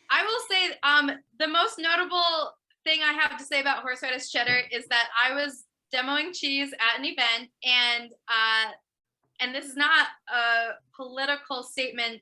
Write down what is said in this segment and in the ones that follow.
I will say the most notable thing I have to say about horseradish cheddar is that I was demoing cheese at an event, and this is not a political statement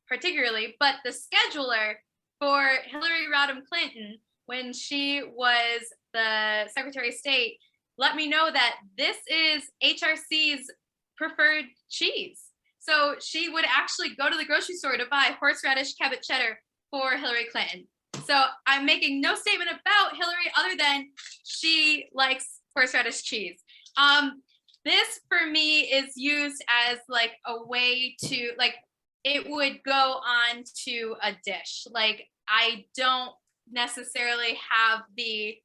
particularly, but the scheduler for Hillary Rodham Clinton, when she was the Secretary of State, let me know that this is HRC's preferred cheese. So she would actually go to the grocery store to buy horseradish Cabot cheddar for Hillary Clinton. So I'm making no statement about Hillary other than she likes horseradish cheese. This for me is used as like a way to, like, it would go on to a dish. Like, I don't necessarily have the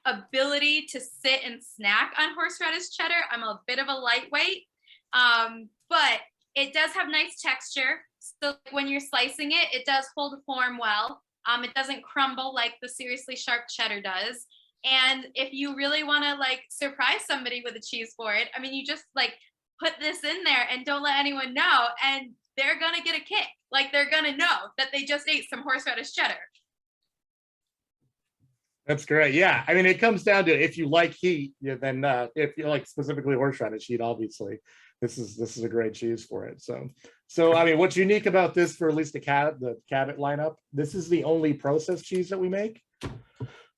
ability to sit and snack on horseradish cheddar. I'm a bit of a lightweight, but it does have nice texture. So when you're slicing it, it does hold form well. It doesn't crumble like the seriously sharp cheddar does. And if you really want to like surprise somebody with a cheese for it, I mean, you just like put this in there and don't let anyone know, and they're gonna get a kick. Like, they're gonna know that they just ate some horseradish cheddar. That's great. Yeah, I mean, it comes down to if you like heat, then if you like specifically horseradish heat, obviously, this is a great cheese for it. So I mean, what's unique about this, for at least the Cabot lineup, this is the only processed cheese that we make.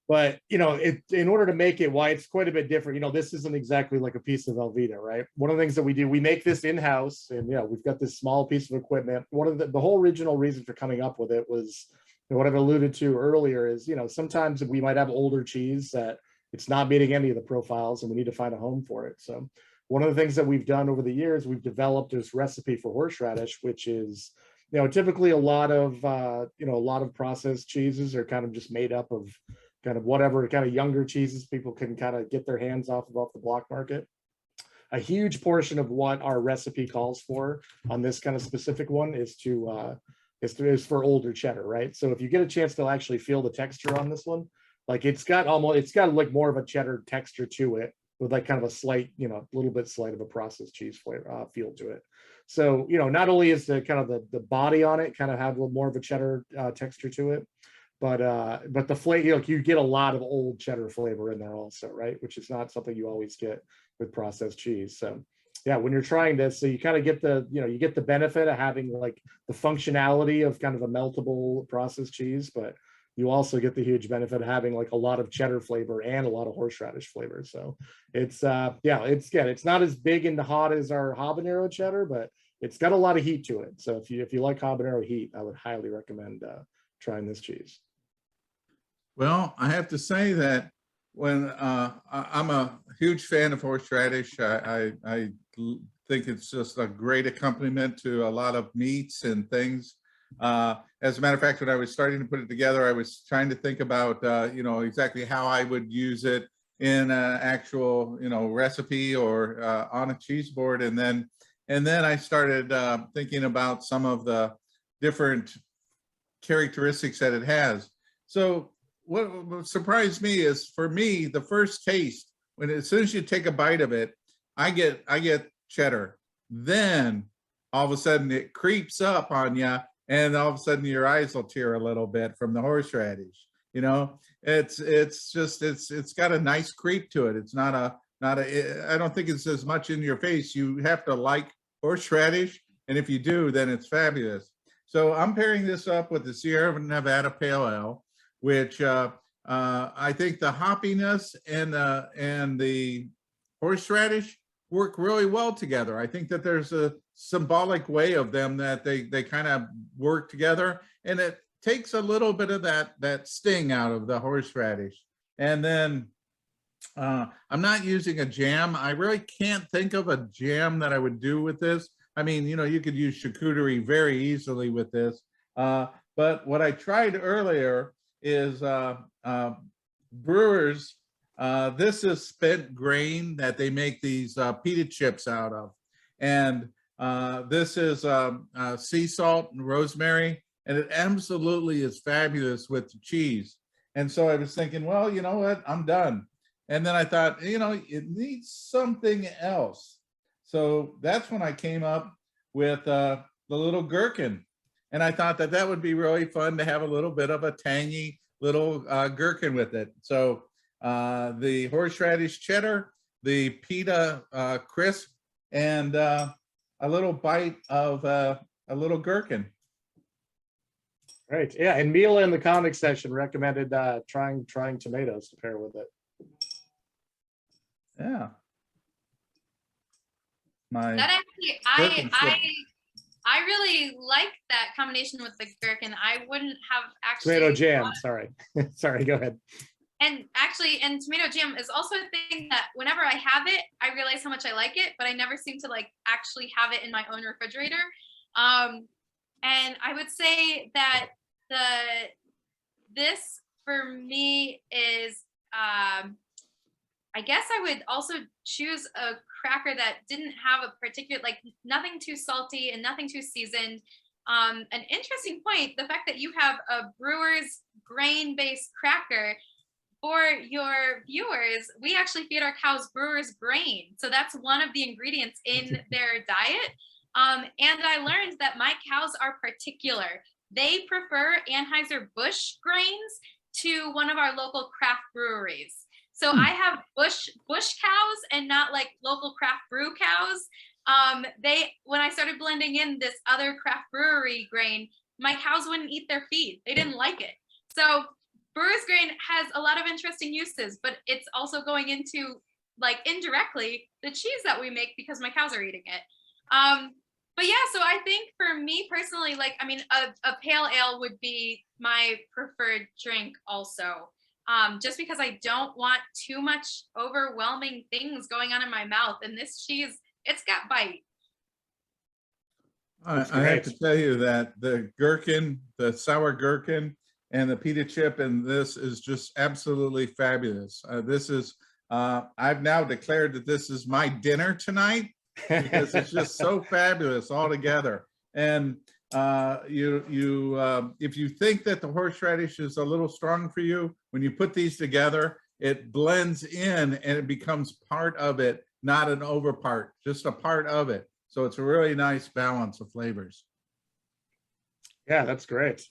But in order to make it, why it's quite a bit different. This isn't exactly like a piece of Velveeta, right? One of the things that we do, we make this in house, and we've got this small piece of equipment. One of the whole original reason for coming up with it was, what I've alluded to earlier is, sometimes we might have older cheese that it's not meeting any of the profiles, and we need to find a home for it. So one of the things that we've done over the years, we've developed this recipe for horseradish, which is, typically a lot of processed cheeses are kind of just made up of kind of whatever kind of younger cheeses people can kind of get their hands off the block market. A huge portion of what our recipe calls for on this kind of specific one is for older cheddar, right? So if you get a chance to actually feel the texture on this one, like it's got like more of a cheddar texture to it, with like kind of a slight, little bit slight of a processed cheese flavor feel to it. So not only is the kind of the body on it kind of have a little more of a cheddar texture to it, but the flavor, you get a lot of old cheddar flavor in there also, right? Which is not something you always get with processed cheese. So yeah, when you're trying this, so you kind of get you get the benefit of having like the functionality of kind of a meltable processed cheese, but you also get the huge benefit of having like a lot of cheddar flavor and a lot of horseradish flavor. So it's it's not as big and hot as our habanero cheddar, but it's got a lot of heat to it. So if you like habanero heat, I would highly recommend trying this cheese. Well, I have to say that when I'm a huge fan of horseradish, I think it's just a great accompaniment to a lot of meats and things. As a matter of fact, when I was starting to put it together, I was trying to think about, exactly how I would use it in an actual, recipe or on a cheese board. And then I started thinking about some of the different characteristics that it has. So what surprised me is, for me, the first taste, as soon as you take a bite of it, I get cheddar. Then all of a sudden it creeps up on you, and all of a sudden your eyes will tear a little bit from the horseradish. It's got a nice creep to it. It's I don't think it's as much in your face. You have to like horseradish, and if you do, then it's fabulous. So I'm pairing this up with the Sierra Nevada Pale Ale, which I think the hoppiness and the horseradish work really well together. I think that there's a symbolic way of them that they kind of work together, and it takes a little bit of that sting out of the horseradish. And then I'm not using a jam. I really can't think of a jam that I would do with this. I mean, you could use charcuterie very easily with this. But what I tried earlier is Brewer's. This is spent grain that they make these pita chips out of. And this is sea salt and rosemary. And it absolutely is fabulous with the cheese. And so I was thinking, well, you know what? I'm done. And then I thought, it needs something else. So that's when I came up with the little gherkin. And I thought that that would be really fun to have a little bit of a tangy little gherkin with it. So the horseradish cheddar, the pita crisp, and a little bite of a little gherkin. Right. Yeah. And Mila in the comic section recommended trying tomatoes to pair with it. Yeah. That actually, I really like that combination with the gherkin. I wouldn't have actually Tomato jam. Sorry. Sorry. Go ahead. And tomato jam is also a thing that whenever I have it, I realize how much I like it, but I never seem to like actually have it in my own refrigerator. And I would say that this for me is, I guess I would also choose a cracker that didn't have a particular, like nothing too salty and nothing too seasoned. An interesting point, the fact that you have a Brewer's grain-based cracker. For your viewers, we actually feed our cows Brewer's grain. So that's one of the ingredients in their diet. And I learned that my cows are particular. They prefer Anheuser-Busch grains to one of our local craft breweries. So I have Busch cows and not like local craft brew cows. When I started blending in this other craft brewery grain, my cows wouldn't eat their feed. They didn't like it. So Brewer's grain has a lot of interesting uses, but it's also going into, like, indirectly the cheese that we make because my cows are eating it. But yeah, so I think for me personally, like, I mean, a pale ale would be my preferred drink also. Just because I don't want too much overwhelming things going on in my mouth. And this cheese, it's got bite. I have to tell you that the gherkin, the sour gherkin, and the pita chip, and this is just absolutely fabulous. This is, I've now declared that this is my dinner tonight because it's just so fabulous all together. And if you think that the horseradish is a little strong for you, when you put these together, it blends in and it becomes part of it, not an over part, just a part of it. So it's a really nice balance of flavors. Yeah, that's great.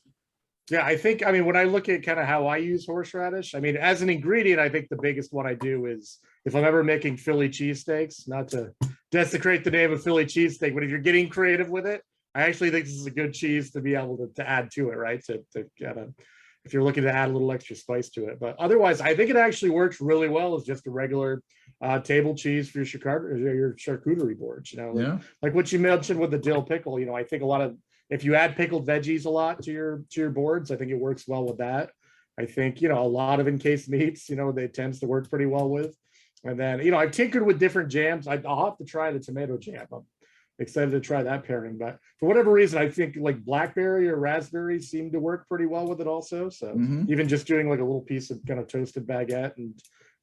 Yeah, I think, I mean, when I look at kind of how I use horseradish, I mean, as an ingredient, I think the biggest one I do is if I'm ever making Philly cheesesteaks, not to desecrate the name of Philly cheesesteak, but if you're getting creative with it, I actually think this is a good cheese to be able to add to it, right? To kind of, if you're looking to add a little extra spice to it. But otherwise, I think it actually works really well as just a regular table cheese for your charcuterie boards, you know, Yeah. like what you mentioned with the dill pickle, you know, I think a lot of, if you add pickled veggies a lot to your boards, I think it works well with that. I think, you know, a lot of encased meats, you know, they tends to work pretty well with. And then, you know, I've tinkered with different jams. I'll have to try the tomato jam. I'm excited to try that pairing. But for whatever reason, I think like blackberry or raspberry seem to work pretty well with it also. So even just doing like a little piece of kind of toasted baguette and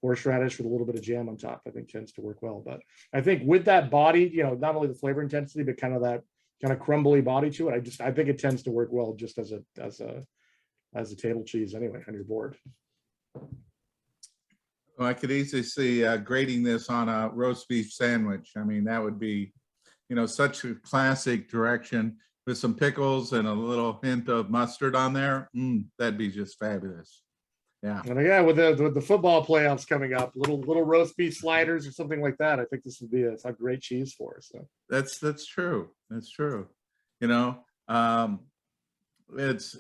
horseradish with a little bit of jam on top, I think tends to work well. But I think with that body, you know, not only the flavor intensity, but kind of that kind of crumbly body to it, I think it tends to work well just as a table cheese anyway on your board. Well, I could easily see grating this on a roast beef sandwich. I mean, that would be, you know, such a classic direction with some pickles and a little hint of mustard on there. That'd be just fabulous. Yeah. And yeah, with the football playoffs coming up, little roast beef sliders or something like that, I think this would be a great cheese for us. So That's true. That's true. You know, it's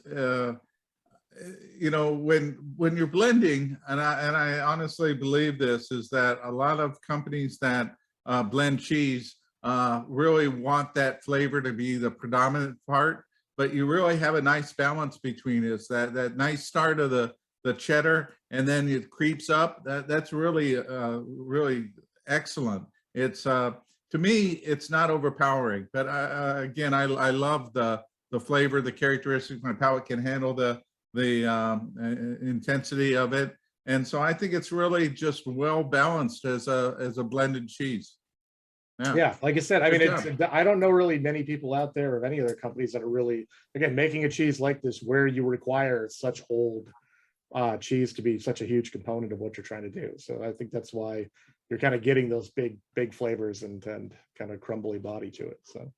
you know, when you're blending, and I honestly believe this, is that a lot of companies that blend cheese really want that flavor to be the predominant part, but you really have a nice balance between it. That nice start of the cheddar, and then it creeps up. That's really really excellent. It's to me, it's not overpowering, but again, I love the flavor, the characteristics. My palate can handle the intensity of it, and so I think it's really just well balanced as a blended cheese. Yeah, like I said, I mean, I don't know really many people out there of any other companies that are really, again, making a cheese like this where you require such old cheese to be such a huge component of what you're trying to do. So I think that's why you're kind of getting those big flavors and kind of crumbly body to it. So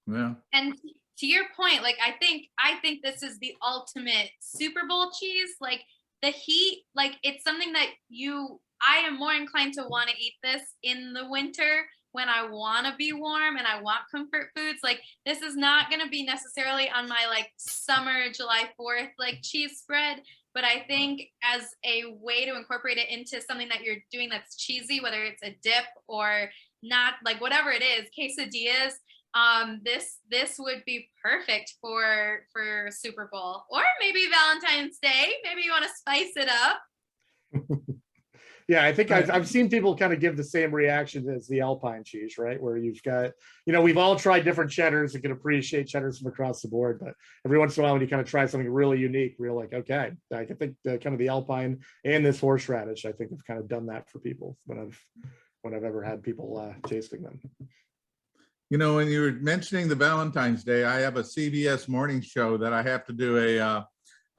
yeah. And to your point, like I think this is the ultimate Super Bowl cheese. Like the heat, like it's something that I am more inclined to want to eat this in the winter when I want to be warm and I want comfort foods. Like this is not going to be necessarily on my like summer July 4th like cheese spread, but I think as a way to incorporate it into something that you're doing that's cheesy, whether it's a dip or not, like whatever it is, quesadillas, this would be perfect for Super Bowl, or maybe Valentine's Day. Maybe you want to spice it up. Yeah, I think I've seen people kind of give the same reaction as the Alpine cheese, right? Where you've got, we've all tried different cheddars and can appreciate cheddars from across the board, but every once in a while when you kind of try something really unique, we're like, okay, I think kind of the Alpine and this horseradish, I think have kind of done that for people when I've ever had people tasting them. When you were mentioning the Valentine's Day, I have a CBS morning show that I have to do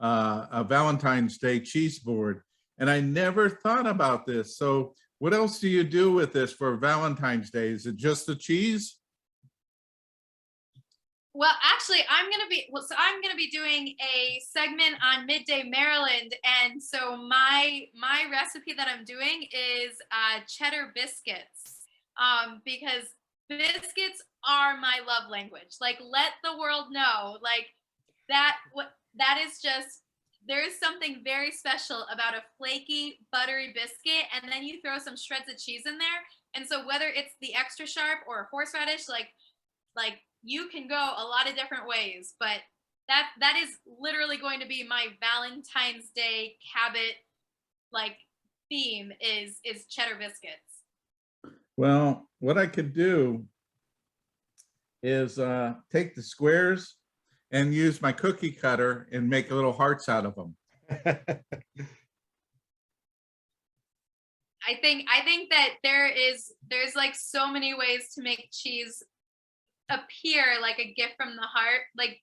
a Valentine's Day cheese board. And I never thought about this. So what else do you do with this for Valentine's Day? Is it just the cheese? Well, actually, I'm gonna be doing a segment on Midday Maryland, and so my recipe that I'm doing is cheddar biscuits, because biscuits are my love language. Like, let the world know, like that is just. There is something very special about a flaky, buttery biscuit, and then you throw some shreds of cheese in there. And so whether it's the extra sharp or horseradish, like you can go a lot of different ways. But that is literally going to be my Valentine's Day Cabot like theme is cheddar biscuits. Well, what I could do is take the squares and use my cookie cutter and make little hearts out of them. I think that there's like so many ways to make cheese appear like a gift from the heart. Like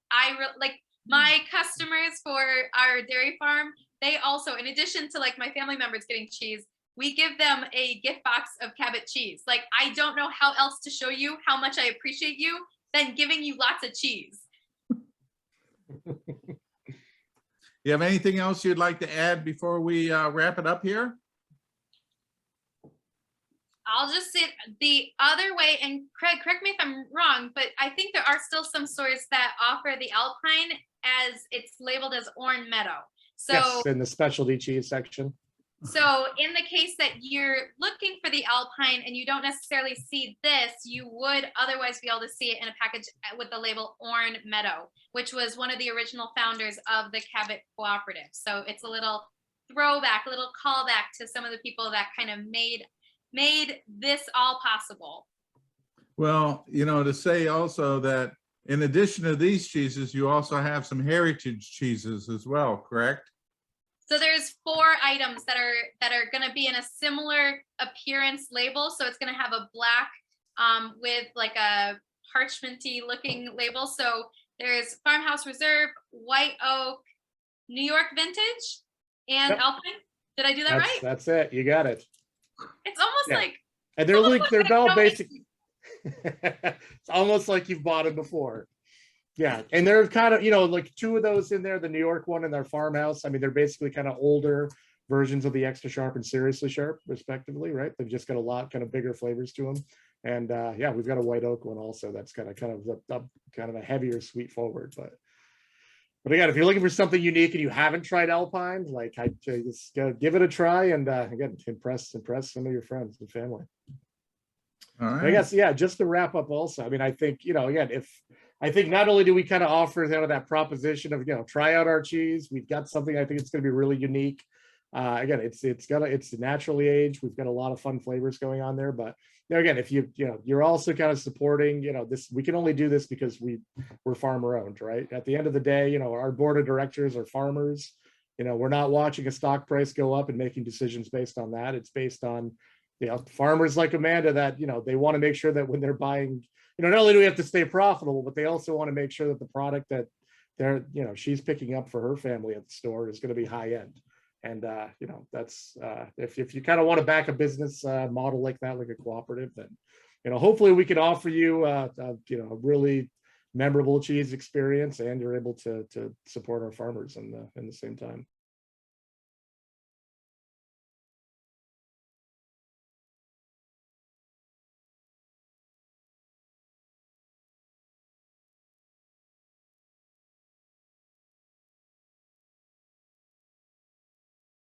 my customers for our dairy farm, they also, in addition to like my family members getting cheese, we give them a gift box of Cabot cheese. Like, I don't know how else to show you how much I appreciate you than giving you lots of cheese. You have anything else you'd like to add before we wrap it up here? I'll just say the other way, and Craig, correct me if I'm wrong, but I think there are still some stores that offer the Alpine as it's labeled as Orange Meadow. So yes, in the specialty cheese section. So in the case that you're looking for the Alpine and you don't necessarily see this, you would otherwise be able to see it in a package with the label Orange Meadow, which was one of the original founders of the Cabot Cooperative. So it's a little throwback, a little callback to some of the people that kind of made this all possible. Well, to say also that in addition to these cheeses, you also have some heritage cheeses as well, correct? So there's 4 items that are going to be in a similar appearance label. So it's going to have a black with like a parchmenty looking label. So there's Farmhouse Reserve, White Oak, New York Vintage, and Yep. Alpine. Did I do that right? That's it. You got it. It's almost like, and they're all basic. It's almost like you've bought them before. Yeah, and they're kind of, like 2 of those in there, the New York one and their Farmhouse. I mean, they're basically kind of older versions of the Extra Sharp and Seriously Sharp, respectively, right? They've just got a lot kind of bigger flavors to them. And yeah, we've got a White Oak one also that's kind of a heavier sweet forward. But again, if you're looking for something unique and you haven't tried Alpine, like I just give it a try and again, impress some of your friends and family. All right. I guess, yeah, just to wrap up also, I mean, I think, again, I think not only do we kind of offer that proposition of, try out our cheese, we've got something I think it's going to be really unique. Again, it's naturally aged. We've got a lot of fun flavors going on there, but again, if you're also kind of supporting, this, we can only do this because we're farmer owned, right? At the end of the day, our board of directors are farmers. We're not watching a stock price go up and making decisions based on that. It's based on, farmers like Amanda that, they want to make sure that when they're buying, not only do we have to stay profitable, but they also want to make sure that the product that she's picking up for her family at the store is going to be high end. And, that's if you kind of want to back a business model like that, like a cooperative, then, hopefully we can offer you, a really memorable cheese experience, and you're able to support our farmers in the same time.